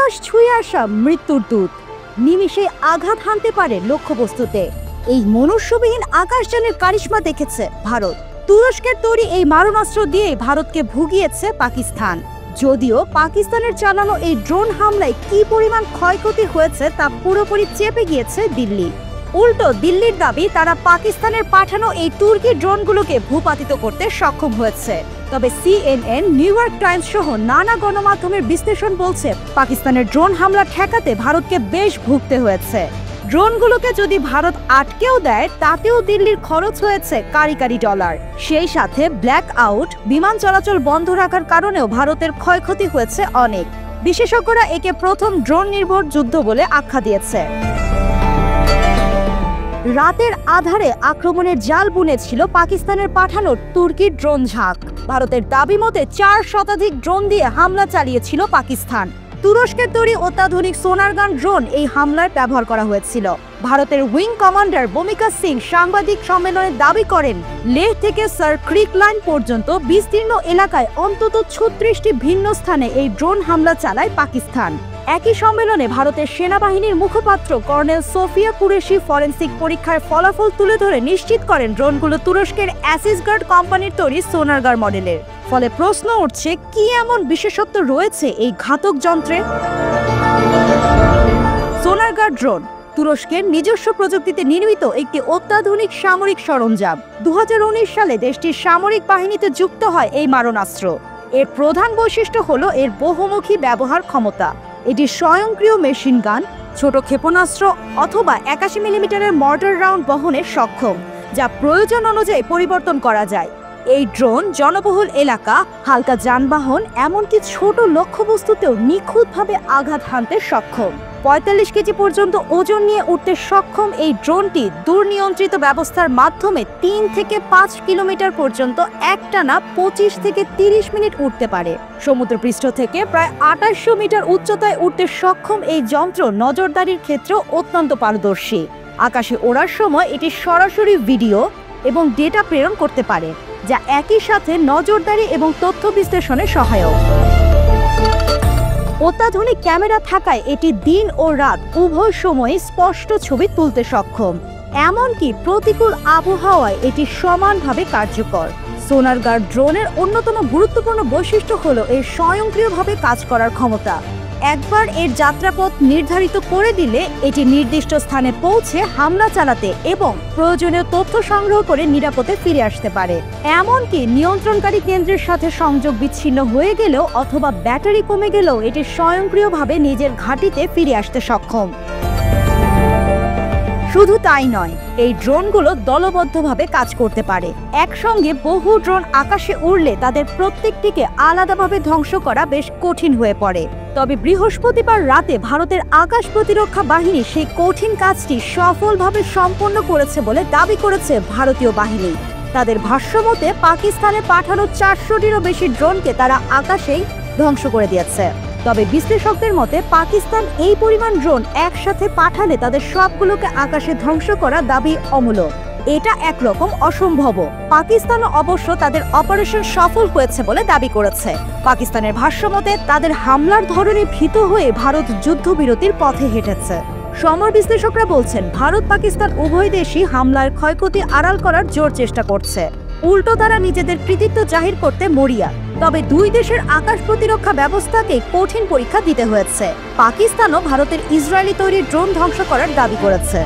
আকাশ ছুঁয়ে আসা মৃত্যুর দূত নিমিষে আঘাত হানতে পারে লক্ষ্যবস্তুতে। এই মনুষ্যবিহীন আকাশযানের কারিশমা দেখেছে ভারত। তুরস্কের তৈরি এই মারণাস্ত্র দিয়ে ভারতকে ভুগিয়েছে পাকিস্তান। যদিও পাকিস্তানের চালানো এই ড্রোন হামলায় কি পরিমাণ ক্ষয়ক্ষতি হয়েছে তা পুরোপুরি চেপে গিয়েছে দিল্লি। উল্টো দিল্লির দাবি তারা পাকিস্তানের পাঠানো এই তুর্কি ড্রোনগুলোকে ভূপাতিত করতে সক্ষম হয়েছে। তবে CNN, নিউ ইয়র্ক টাইমস সহ নানা গণমাধ্যমের বিশ্লেষণ বলছে পাকিস্তানের ড্রোন হামলা ঠেকাতে ভারতকে বেশ ভুগতে হয়েছে। ড্রোনগুলোকে যদি ভারত আটকেও দেয় তাতেও দিল্লির খরচ হয়েছে কারি কারি ডলার। সেই সাথে ব্ল্যাক আউট, বিমান চলাচল বন্ধ রাখার কারণেও ভারতের ক্ষয়ক্ষতি হয়েছে অনেক। বিশেষজ্ঞরা একে প্রথম ড্রোন নির্ভর যুদ্ধ বলে আখ্যা দিয়েছে। রাতের আধারে আক্রমণের জাল বুনেছিল পাকিস্তানের পাঠানো তুর্কি ড্রোন ঝাঁক। ভারতের দাবি মতে 4 শতাধিক ড্রোন দিয়ে হামলা চালিয়েছিল পাকিস্তান। তুরস্কের তৈরি অত্যাধুনিক সোনারগান ড্রোন এই হামলায় ব্যবহার করা হয়েছিল। ভারতের উইং কমান্ডার ভূমিকা সিং সাংবাদিক সম্মেলনে দাবি করেন, লেহ থেকে সার ক্রিক লাইন পর্যন্ত বিস্তীর্ণ এলাকায় অন্তত 36টি ভিন্ন স্থানে এই ড্রোন হামলা চালায় পাকিস্তান। একই সম্মেলনে ভারতের সেনাবাহিনীর মুখপাত্র কর্নেল সোফিয়া কুরেশি ফরেনসিক পরীক্ষার ফলাফল তুলে ধরে নিশ্চিত করেন ড্রোনগুলো তুরস্কের অ্যাসিসগার্ড কোম্পানির তৈরি সোনারগান মডেলের। ফলে প্রশ্ন উঠছে, কি এমন বিশেষত্ব রয়েছে এই ঘাতক যন্ত্রে? সোনারগান ড্রোন তুরস্কের নিজস্ব প্রযুক্তিতে নির্মিত একটি অত্যাধুনিক সামরিক সরঞ্জাম। 2019 সালে দেশটির সামরিক বাহিনীতে যুক্ত হয় এই মারণাস্ত্র। এর প্রধান বৈশিষ্ট্য হলো এর বহুমুখী ব্যবহার ক্ষমতা। এটি স্বয়ংক্রিয় মেশিন গান, ছোট ক্ষেপণাস্ত্র অথবা 81 মিলিমিটারের মর্টার রাউন্ড বহনে সক্ষম, যা প্রয়োজন অনুযায়ী পরিবর্তন করা যায়। এই ড্রোন জনবহুল এলাকা, হালকা যানবাহন এমনকি ছোট লক্ষ্যবস্তুতেও নিখুঁতভাবে আঘাত হানতে সক্ষম। 45 কেজি পর্যন্ত ওজন নিয়ে উঠতে সক্ষম এই ড্রোনটি দুর্নিয়ন্ত্রিত ব্যবস্থার মাধ্যমে 3 থেকে 5 কিলোমিটার পর্যন্ত একটানা 25 থেকে 30 মিনিট উঠতে পারে। সমুদ্রপৃষ্ঠ থেকে প্রায় 2800 মিটার উচ্চতায় উঠতে সক্ষম এই যন্ত্র নজরদারির ক্ষেত্রেও অত্যন্ত পারদর্শী। আকাশে ওড়ার সময় এটি সরাসরি ভিডিও এবং ডেটা প্রেরণ করতে পারে, যা একই সাথে নজরদারি এবং তথ্য বিশ্লেষণে সহায়ক। অত্যাধুনিক ক্যামেরা থাকায় এটি দিন ও রাত উভয় সময়ে স্পষ্ট ছবি তুলতে সক্ষম। এমনকি প্রতিকূল আবহাওয়ায় এটি সমানভাবে কার্যকর। সোনারগান ড্রোনের অন্যতম গুরুত্বপূর্ণ বৈশিষ্ট্য হলো এর স্বয়ংক্রিয়ভাবে কাজ করার ক্ষমতা। একবার এর যাত্রাপথ নির্ধারিত করে দিলে এটি নির্দিষ্ট স্থানে পৌঁছে হামলা চালাতে এবং প্রয়োজনীয় তথ্য সংগ্রহ করে নিরাপদে ফিরে আসতে পারে। এমনকি নিয়ন্ত্রণকারী কেন্দ্রের সাথে সংযোগ বিচ্ছিন্ন হয়ে গেলেও অথবা ব্যাটারি কমে গেলেও এটি স্বয়ংক্রিয়ভাবে নিজের ঘাঁটিতে ফিরে আসতে সক্ষম। শুধু তাই নয়, এই ড্রোনগুলো দলবদ্ধভাবে কাজ করতে পারে। একসঙ্গে বহু ড্রোন আকাশে উড়লে তাদের প্রত্যেকটিকে আলাদাভাবে ধ্বংস করা বেশ কঠিন হয়ে পড়ে। তবে বৃহস্পতিবার রাতে ভারতের আকাশ প্রতিরক্ষা বাহিনী সেই কঠিন কাজটি সফলভাবে সম্পন্ন করেছে বলে দাবি করেছে ভারতীয় বাহিনী। তাদের ভাষ্যমতে পাকিস্তানে পাঠানো 400টিরও বেশি ড্রোনকে তারা আকাশেই ধ্বংস করে দিয়েছে। তবে বিশ্লেষকদের মতে পাকিস্তান এই পরিমাণ ড্রোন একসাথে পাঠালে তাদের সবগুলোকে আকাশে ধ্বংস করা দাবি অমূলক। এটা একরকম অসম্ভব। পাকিস্তানও অবশ্য তাদের অপারেশন সফল হয়েছে বলে দাবি করেছে। পাকিস্তানের ভাষ্যমতে তাদের হামলার ধরনে ভীত হয়ে ভারত যুদ্ধবিরতির পথে হেঁটেছে। সমর বিশ্লেষকরা বলছেন ভারত পাকিস্তান উভয় দেশই হামলার ক্ষয়ক্ষতি আড়াল করার জোর চেষ্টা করছে। উল্টো তারা নিজেদের কৃতিত্ব জাহির করতে মরিয়া। তবে দুই দেশের আকাশ প্রতিরক্ষা ব্যবস্থাকে কঠিন পরীক্ষা দিতে হয়েছে। পাকিস্তানও ভারতের ইসরায়েলি তৈরি ড্রোন ধ্বংস করার দাবি করেছে।